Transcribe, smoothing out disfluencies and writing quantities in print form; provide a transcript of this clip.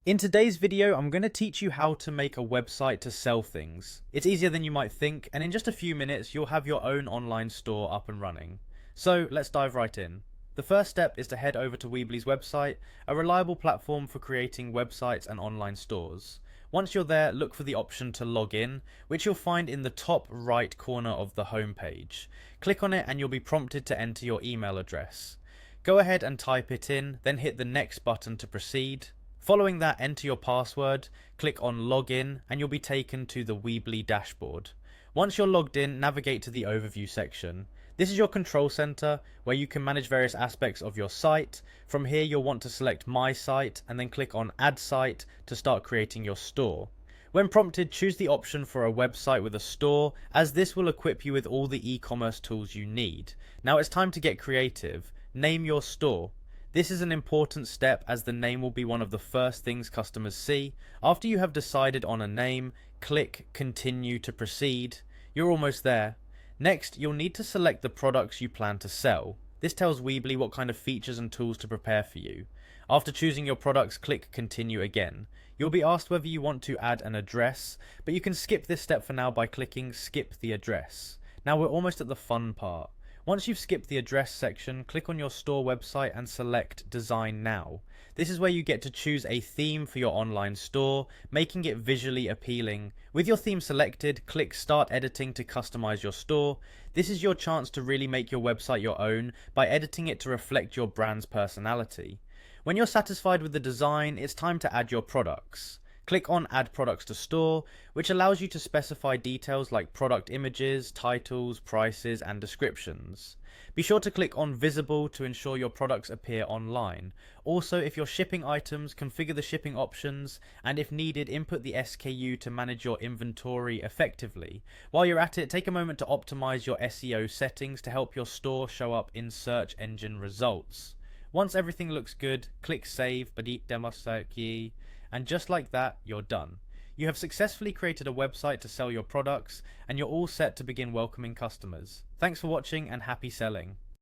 In today's video, I'm going to teach you how to make a website to sell things. It's easier than you might think, and in just a few minutes, you'll have your own online store up and running. So let's dive right in. The first step is to head over to Weebly's website, a reliable platform for creating websites and online stores. Once you're there, look for the option to log in, which you'll find in the top right corner of the home page. Click on it and you'll be prompted to enter your email address. Go ahead and type it in, then hit the next button to proceed. Following that, enter your password, click on login, and you'll be taken to the Weebly dashboard. Once you're logged in, navigate to the overview section. This is your control center where you can manage various aspects of your site. From here, you'll want to select My Site and then click on Add Site to start creating your store. When prompted, choose the option for a website with a store, as this will equip you with all the e-commerce tools you need. Now it's time to get creative. Name your store. This is an important step as the name will be one of the first things customers see. After you have decided on a name, click Continue to proceed. You're almost there. Next, you'll need to select the products you plan to sell. This tells Weebly what kind of features and tools to prepare for you. After choosing your products, click Continue again. You'll be asked whether you want to add an address, but you can skip this step for now by clicking Skip the Address. Now we're almost at the fun part. Once you've skipped the address section, click on your store website and select Design Now. This is where you get to choose a theme for your online store, making it visually appealing. With your theme selected, click Start Editing to customize your store. This is your chance to really make your website your own by editing it to reflect your brand's personality. When you're satisfied with the design, it's time to add your products. Click on Add Products to Store, which allows you to specify details like product images, titles, prices, and descriptions. Be sure to click on Visible to ensure your products appear online. Also, if you're shipping items, configure the shipping options, and if needed, input the SKU to manage your inventory effectively. While you're at it, take a moment to optimize your SEO settings to help your store show up in search engine results. Once everything looks good, click Save, and just like that, you're done. You have successfully created a website to sell your products, and you're all set to begin welcoming customers. Thanks for watching and happy selling.